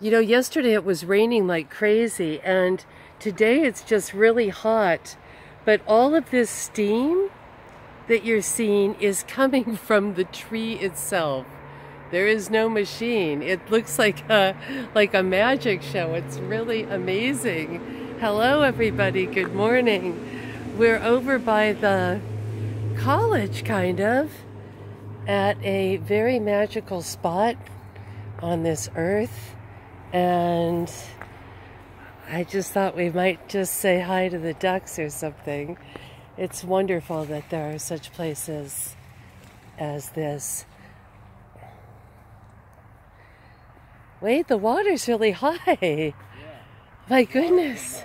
You know, yesterday it was raining like crazy, and today it's just really hot. But all of this steam that you're seeing is coming from the tree itself. There is no machine. It looks like a magic show. It's really amazing. Hello, everybody. Good morning. We're over by the college, kind of, at a very magical spot on this earth. And I just thought we might just say hi to the ducks or something. It's wonderful that there are such places as this. Wait, the water's really high. Yeah. My goodness.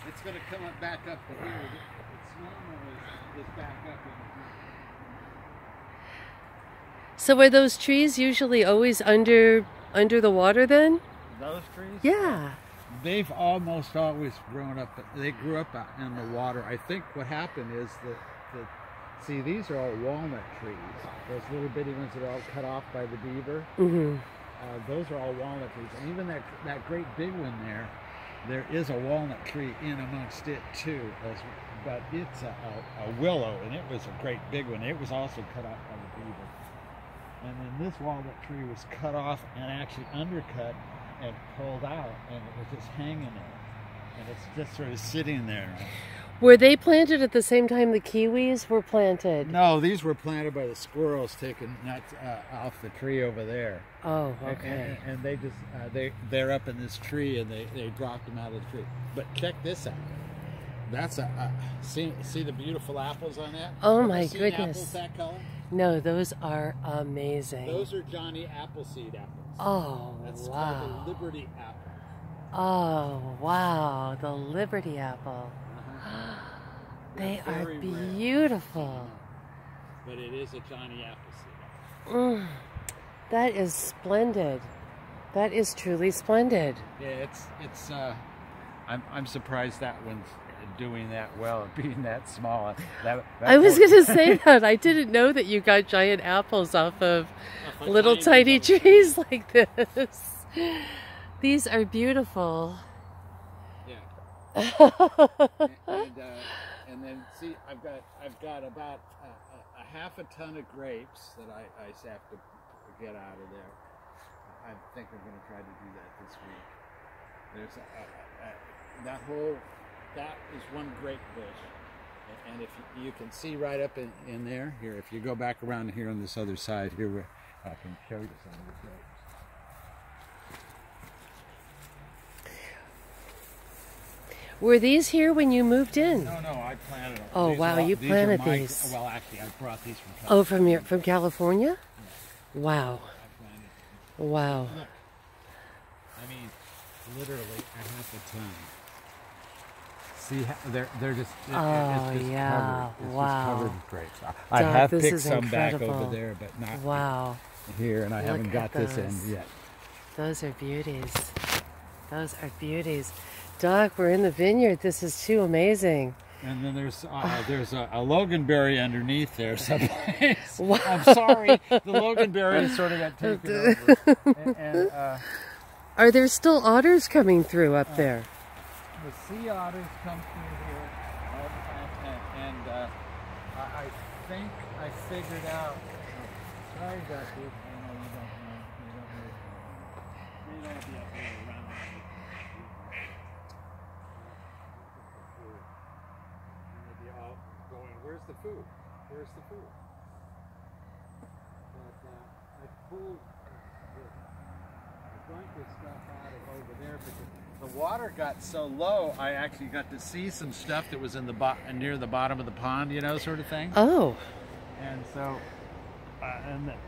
It's going to come up back up to here. It's normal is back up in here. So are those trees usually always under the water then? Those trees? Yeah. They've almost always grown up. They grew up out in the water. I think what happened is that see, these are all walnut trees. Those little bitty ones that are all cut off by the beaver. Mm-hmm. Those are all walnut trees. And even that great big one there is a walnut tree in amongst it too. But it's a willow, and it was a great big one. It was also cut off by the beaver. And then this walnut tree was cut off and actually undercut and pulled out, and it was just hanging there. And it's just sort of sitting there. Were they planted at the same time the kiwis were planted? No, these were planted by the squirrels taking nuts off the tree over there. Oh, okay. And they just, they're up in this tree, and they dropped them out of the tree. But check this out. That's see the beautiful apples on that? Oh my goodness. Apples that color? No, those are amazing. Those are Johnny Appleseed apples. Oh, That's wow. called the Liberty apple. Oh, wow. The Liberty apple. They are beautiful. But it is a Johnny Appleseed. That is splendid. That is truly splendid. Yeah, it's I'm surprised that one's doing that well, being that small. I was going to say that. I didn't know that you got giant apples off of little tiny trees like this. These are beautiful. Yeah. And then see, I've got about a half a ton of grapes that I have to get out of there. I think I'm going to try to do that this week. There's that is one grape bush, and if you can see right up in there, here, if you go back around here on this other side here, where I can show you some of the grapes. Were these here when you moved in? No, I planted them. Oh, wow, you planted these. Well, actually, I brought these from California. Oh, from California? Yeah. Wow. I planted them. Wow. Look, I mean, literally a half a ton. See, they're just, it's just yeah. covered. It's wow. just covered with grapes. I have picked some incredible. back over there, but not wow. here, and I haven't got this end yet. Those are beauties. Those are beauties. Doc, we're in the vineyard. This is too amazing. And then there's a loganberry underneath there someplace. Wow. I'm sorry, the loganberry sort of got taken over. Are there still otters coming through up there? The sea otters come through here all the time, and I think I figured out. Sorry, Ducky. I know you don't know. You don't be up here around. Maybe all going. Where's the food? Where's the food? But I pulled the blanket stuff out of over there because the water got so low, I actually got to see some stuff that was in the near the bottom of the pond, you know, sort of thing. Oh. And so,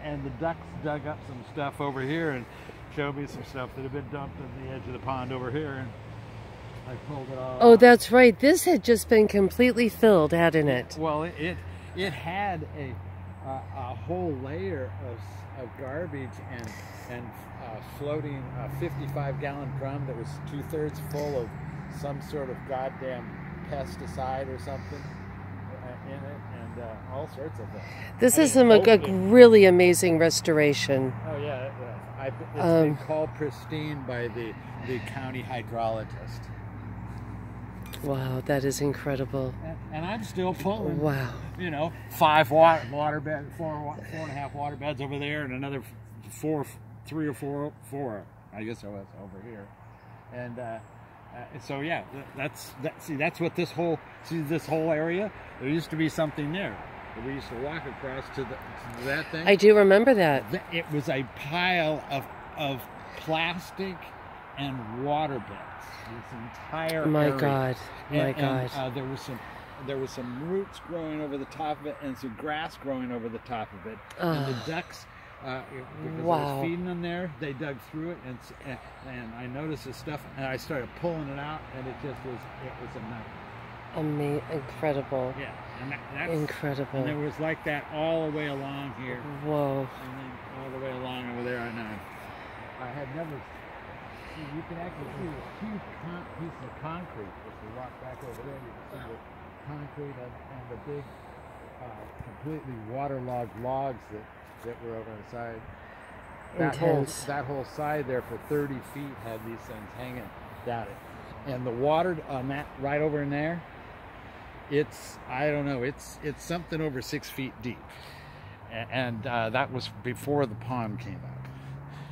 and the ducks dug up some stuff over here and showed me some stuff that had been dumped on the edge of the pond over here, and I pulled it all. Oh, out. that's right. This had just been completely filled, hadn't it? Well, it had a whole layer of garbage and floating 55-gallon drum that was 2/3 full of some sort of goddamn pesticide or something in it, and all sorts of things. This is a really amazing restoration. Oh yeah, it's been called pristine by the county hydrologist. Wow, that is incredible. And I'm still pulling. Wow. You know, 5 water beds, 4.5 water beds over there, and another 3 or 4. I guess I was over here, and so yeah, that's what this whole area. There used to be something there. We used to walk across to that thing. I do remember that. It was a pile of plastic and water beds. This entire my area. God, my God. And, there was some roots growing over the top of it, and some grass growing over the top of it. And the ducks, because I was feeding them there, they dug through it, and I noticed this stuff, and I started pulling it out, and it was a nightmare. Incredible. Yeah, and that's incredible. And it was like that all the way along here. Whoa. And then all the way along over there. And I had never. You can actually see a huge piece of concrete. If you walk back over there, you can see the concrete and the big, completely waterlogged logs that were over on the side. That whole side there for 30 feet had these things hanging down it. And the water on that right over in there, I don't know, it's something over 6 feet deep. And that was before the pond came up.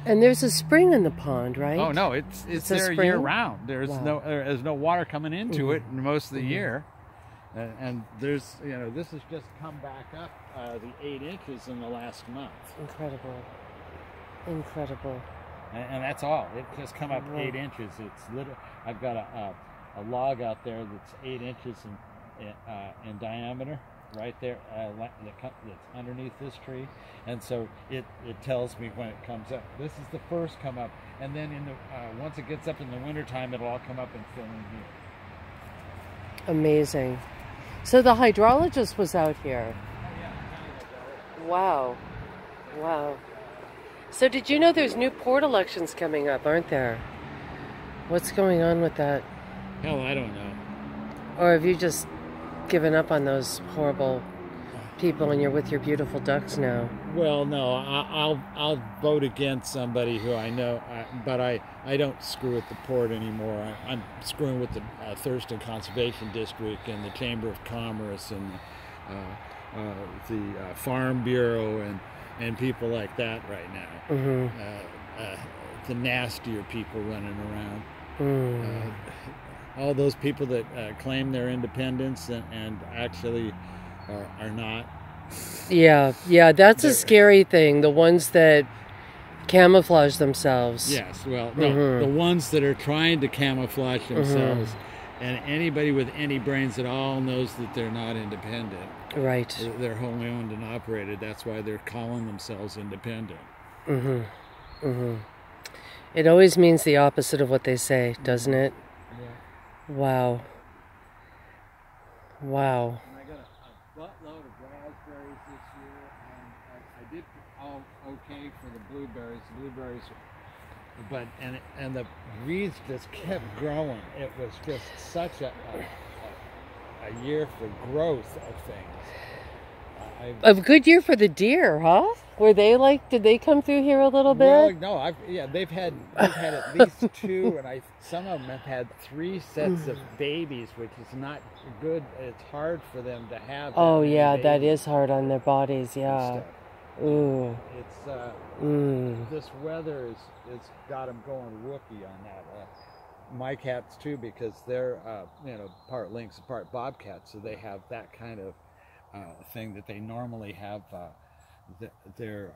And there's a spring in the pond, right? Oh no, it's there year round. There's no water coming into it most of the year, and there's this has just come back up the 8 inches in the last month. Incredible, incredible. And that's all. It just come up 8 inches. It's little. I've got a log out there that's 8 inches in diameter. Right there, that's underneath this tree, and so it tells me when it comes up. This is the first come up, and then once it gets up in the wintertime, it'll all come up and fill in here. Amazing. So the hydrologist was out here. Oh, yeah. Wow, wow. So did you know there's new port elections coming up, aren't there? What's going on with that? Hell, I don't know. Or have you just given up on those horrible people and you're with your beautiful ducks now? Well, no, I'll vote against somebody who I know, but I don't screw with the port anymore. I'm screwing with the Thurston Conservation District and the Chamber of Commerce and the Farm Bureau and people like that right now. The nastier people running around. All those people that claim their independence and actually are not. Yeah, that's a scary thing. The ones that camouflage themselves. Yes, well, no, the ones that are trying to camouflage themselves, and anybody with any brains at all knows that they're not independent. Right. They're wholly owned and operated. That's why they're calling themselves independent. It always means the opposite of what they say, doesn't it? Yeah. Wow. Wow. And I got a buttload of raspberries this year, and I did all okay for the blueberries. But the weeds just kept growing. It was just such a year for growth of things. A good year for the deer, huh? Were they did they come through here a little bit? Well, no, they've had at least 2, and some of them have had 3 sets of babies, which is not good. It's hard for them to have. Oh yeah, that is hard on their bodies. Yeah. Ooh. It's this weather is got them going wookie on that. My cats too, because they're part lynx, part bobcat, so they have that kind of thing that they normally have. Their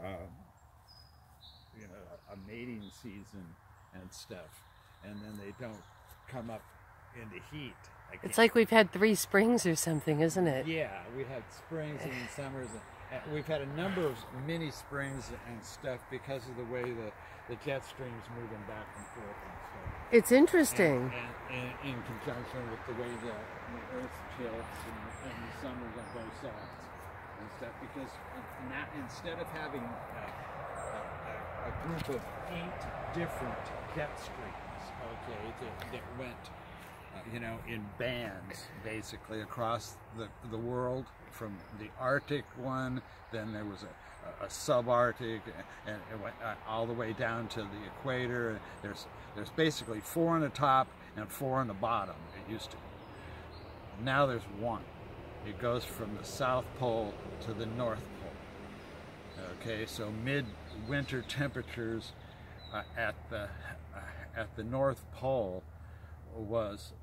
a mating season and stuff, and then they don't come up into heat. It's like we've had 3 springs or something, isn't it? Yeah, we had springs and summers, and we've had a number of mini springs and stuff because of the way the jet stream's moving back and forth and stuff. It's interesting. And in conjunction with the way the earth tilts and the summers on both sides. And stuff, because instead of having a group of 8 different jet streams, that went, in bands basically across the world, from the Arctic one, then there was a subarctic, and it went all the way down to the equator. There's basically 4 on the top and 4 on the bottom. It used to. Now there's 1. It goes from the South Pole to the North Pole. Okay, so mid-winter temperatures at the North Pole was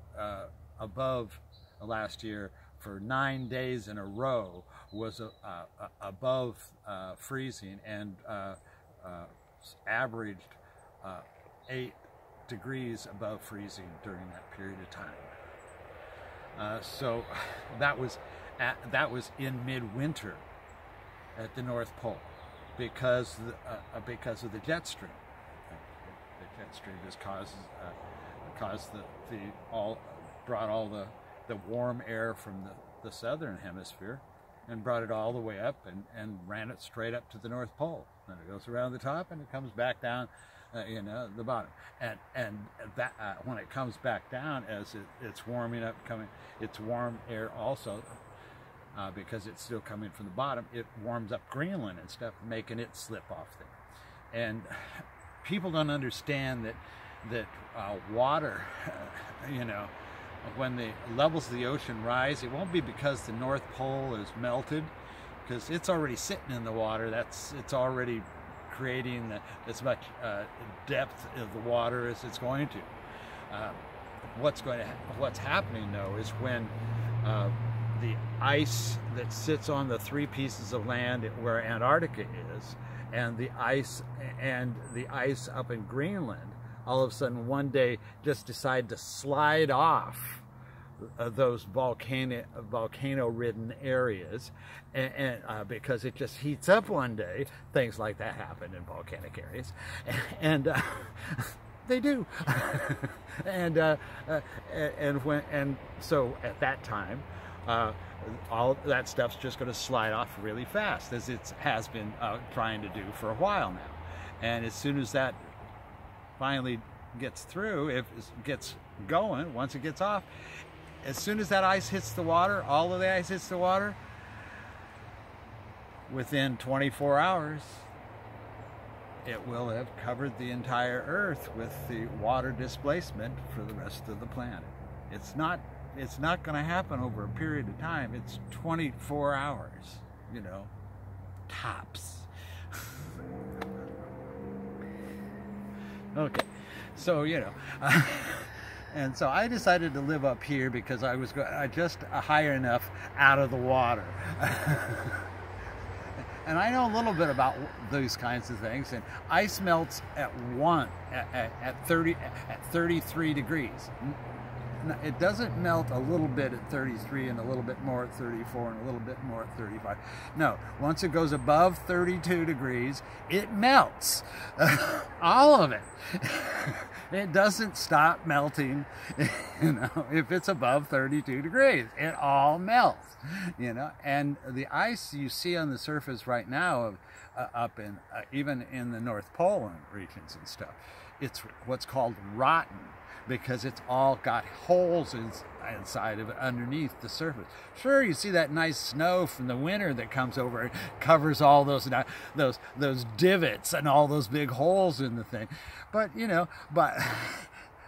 above last year for 9 days in a row, was above freezing, and averaged 8 degrees above freezing during that period of time. So that was in midwinter at the North Pole, because of the jet stream. The jet stream just brought all the warm air from the southern hemisphere and brought it all the way up and ran it straight up to the North Pole. Then it goes around the top and it comes back down, the bottom. And that when it comes back down, as it's warming up, it's warm air also, because it's still coming from the bottom. It warms up Greenland and stuff, making it slip off there. And people don't understand that water, when the levels of the ocean rise, it won't be because the North Pole is melted, because it's already sitting in the water. It's already creating as much depth of the water as it's going to. What's happening though is when the ice that sits on the 3 pieces of land where Antarctica is, and the ice up in Greenland, all of a sudden one day just decide to slide off those volcano-ridden areas, and because it just heats up one day. Things like that happen in volcanic areas, and they do. and so at that time, all that stuff's just going to slide off really fast, as it has been trying to do for a while now. And as soon as that finally gets through, if it gets going, once it gets off, as soon as that ice hits the water, all of the ice hits the water, within 24 hours, it will have covered the entire Earth with the water displacement for the rest of the planet. It's not going to happen over a period of time. It's 24 hours, tops. Okay, so and so I decided to live up here because I was just high enough out of the water. And I know a little bit about these kinds of things. And ice melts at 33 degrees. It doesn't melt a little bit at 33 and a little bit more at 34 and a little bit more at 35. No, once it goes above 32 degrees, it melts. All of it. It doesn't stop melting, if it's above 32 degrees. It all melts, And the ice you see on the surface right now, up in even in the North Pole regions and stuff, it's what's called rotten, because it's all got holes inside of it underneath the surface. Sure, you see that nice snow from the winter that comes over and covers all those divots and all those big holes in the thing, but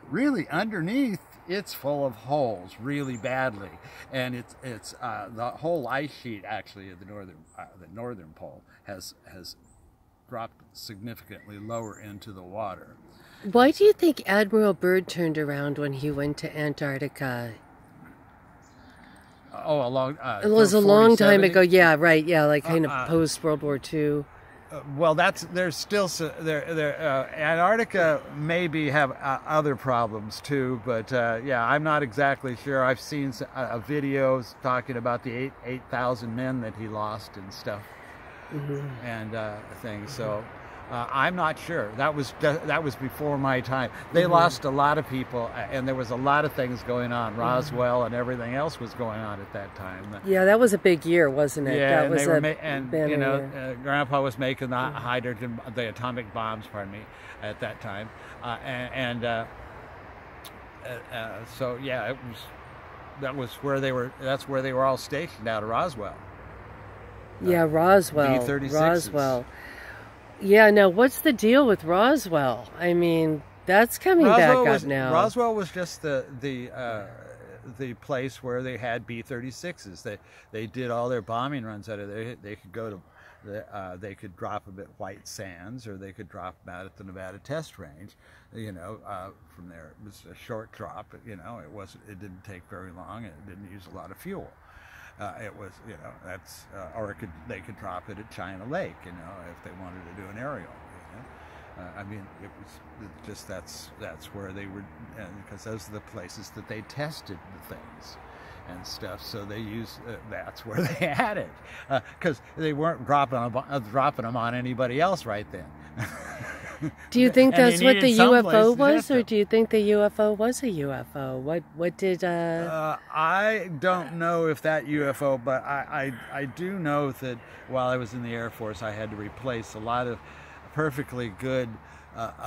really underneath it's full of holes really badly, and it's the whole ice sheet actually of the northern pole has dropped significantly lower into the water. Why do you think Admiral Byrd turned around when he went to Antarctica? Oh, it was a long time ago. Yeah, right. Yeah, like kind of post World War II. Well, there's still Antarctica maybe have other problems too, but yeah, I'm not exactly sure. I've seen videos talking about the 8,000 men that he lost and stuff, and things. So. I'm not sure. That was before my time. They lost a lot of people, and there was a lot of things going on. Roswell and everything else was going on at that time. Yeah, that was a big year, wasn't it? Yeah, that was Grandpa was making the atomic bombs, pardon me, at that time, so yeah, that's where they were all stationed out of Roswell. Yeah, Roswell. B-36s. Roswell. Yeah, now what's the deal with Roswell? I mean, that's coming back up now. Roswell was just the place where they had B-36s. They did all their bombing runs out of there. They could go to they could drop them at White Sands, or they could drop them out at the Nevada test range. You know, from there it was a short drop. You know, it didn't take very long. It didn't use a lot of fuel. It was, you know, that's or they could drop it at China Lake. You know, if they wanted to do an aerial. You know? I mean, it was just that's where they were, because those are the places that they tested the things and stuff. So they used that's where they had it, because they weren't dropping them on anybody else right then. Do you think that's what the UFO was, or do you think the UFO was a UFO? What did? I don't know if that UFO, but I do know that while I was in the Air Force, I had to replace a lot of perfectly good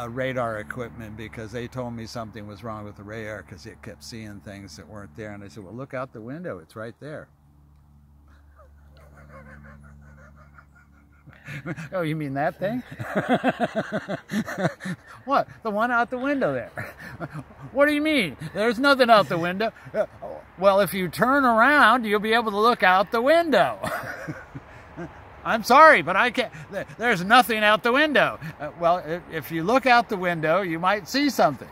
radar equipment, because they told me something was wrong with the radar because it kept seeing things that weren't there. And I said, well, look out the window, it's right there. Oh, you mean that thing? What? The one out the window there? What do you mean? There's nothing out the window. Well, if you turn around, you'll be able to look out the window. I'm sorry, but I can't. There's nothing out the window. Well, if you look out the window, you might see something.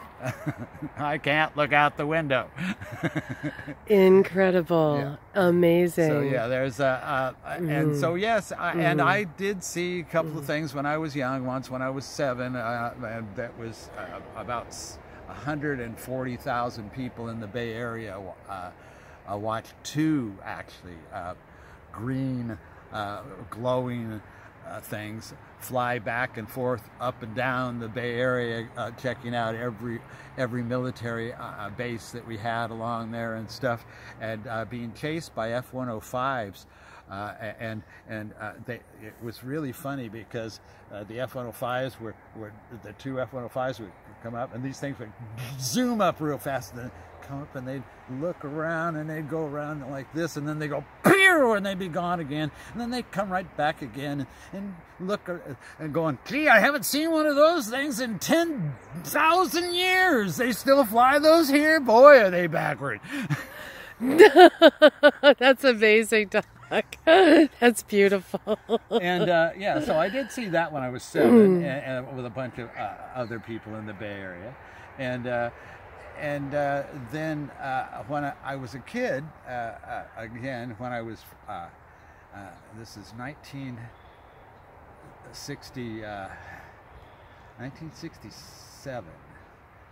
I can't look out the window. Incredible. Yeah. Amazing. So yeah, there's and so yes, and I did see a couple of things when I was young. Once when I was 7, and that was about 140,000 people in the Bay Area watched 2 actually green glowing things fly back and forth up and down the Bay Area, checking out every military base that we had along there and stuff, and being chased by F-105s. It was really funny because the F-105s were the 2 F-105s would come up, and these things would zoom up real fast, and then come up, and they'd look around, and they'd go around like this, and then they go pew, and they'd be gone again, and then they'd come right back again and look and going, gee, I haven't seen one of those things in 10,000 years. They still fly those here? Boy, are they backward. That's amazing, Doc. That's beautiful. And yeah, so I did see that when I was 7, and with a bunch of other people in the Bay Area, and then when I was a kid, again when I was this is 1967.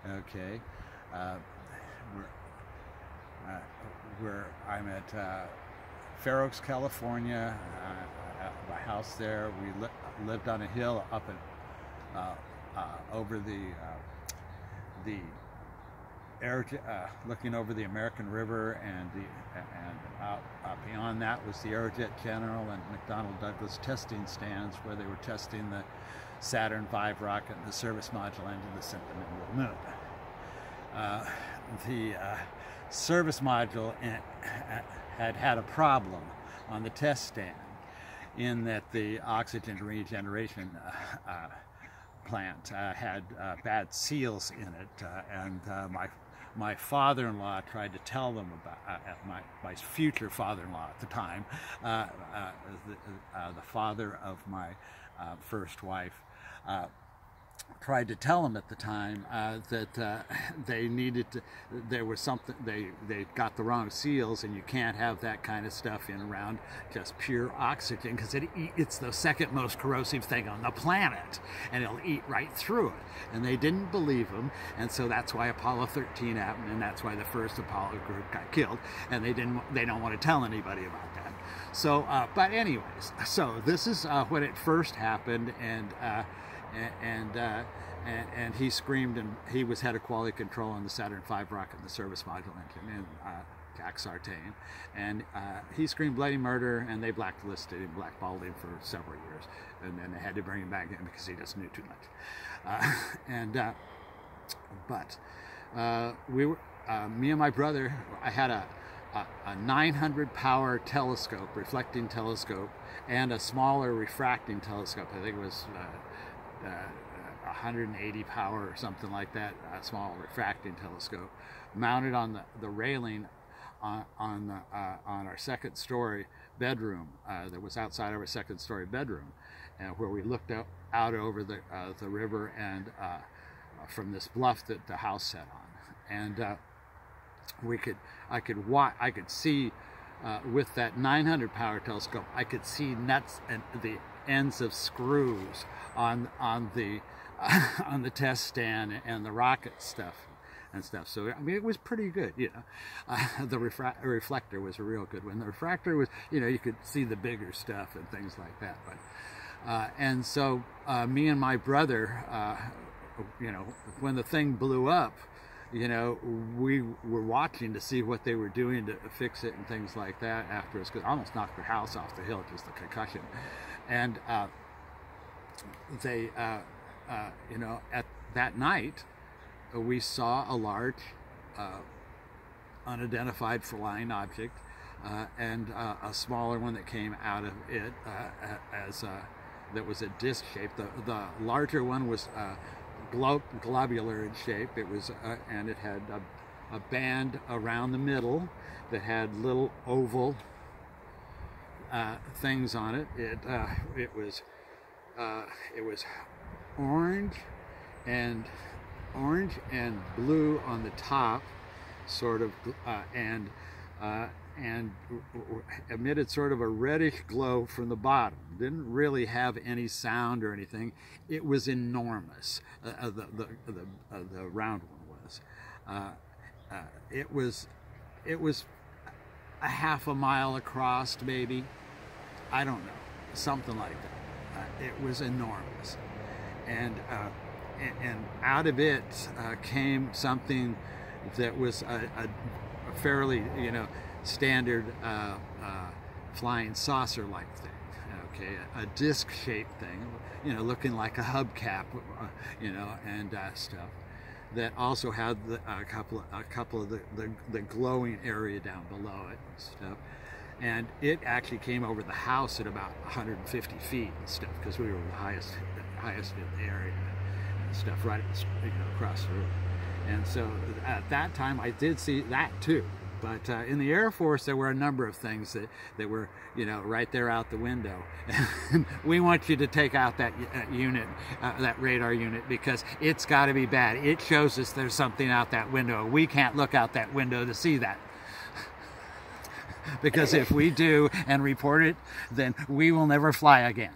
Okay, I'm at Fair Oaks, California. A house there. We lived on a hill up over the looking over the American River, and out beyond that was the Aerojet General and McDonnell Douglas testing stands, where they were testing the Saturn V rocket and the service module engine that sent them into the moon. The service module had a problem on the test stand, in that the oxygen regeneration plant had bad seals in it, and my father-in-law tried to tell them about my future father-in-law at the time, the father of my first wife, tried to tell them at the time that they needed to, there was something, they got the wrong seals, and you can't have that kind of stuff in around just pure oxygen, because it's the second most corrosive thing on the planet, and it'll eat right through it. And they didn't believe them, and so that's why Apollo 13 happened, and that's why the first Apollo group got killed, and they don't want to tell anybody about that. So but anyways, so this is when it first happened, and he screamed, and he was head of quality control on the Saturn V rocket and the service module engine, and Jack Sartain, and he screamed bloody murder, and they blacklisted him, blackballed him for several years, and then they had to bring him back in because he just knew too much. But we were, me and my brother, I had a a 900 power telescope, reflecting telescope, and a smaller refracting telescope. I think it was 180 power or something like that, a small refracting telescope, mounted on the railing on our second story bedroom that was outside of our second story bedroom, where we looked out over the river and from this bluff that the house sat on. And I could see with that 900 power telescope, I could see nuts and the ends of screws on the test stand and the rocket stuff and stuff. So I mean, it was pretty good, you know. The reflector was a real good one. The refractor was, you know, you could see the bigger stuff and things like that. But and so me and my brother, you know, when the thing blew up, you know, we were watching to see what they were doing to fix it and things like that afterwards, because almost knocked their house off the hill, just the concussion. And they, you know, at that night, we saw a large unidentified flying object and a smaller one that came out of it that was a disc shape. The larger one was globular in shape. It was and it had a band around the middle that had little oval things on it. It was orange and blue on the top, sort of, and emitted sort of a reddish glow from the bottom. Didn't really have any sound or anything. It was enormous. The round one was. It was a half a mile across, maybe. I don't know, something like that. It was enormous, and out of it came something that was a fairly, you know, standard flying saucer-like thing. Okay, a disc-shaped thing, you know, looking like a hubcap, you know, and stuff. That also had a couple of the glowing area down below it and stuff. And it actually came over the house at about 150 feet and stuff, because we were the highest in the area and stuff, right, you know, across the road. And so at that time, I did see that too. But in the Air Force, there were a number of things that were, you know, right there out the window. And we want you to take out that unit, that radar unit, because it's got to be bad. It shows us there's something out that window. We can't look out that window to see that. Because if we do and report it, then we will never fly again.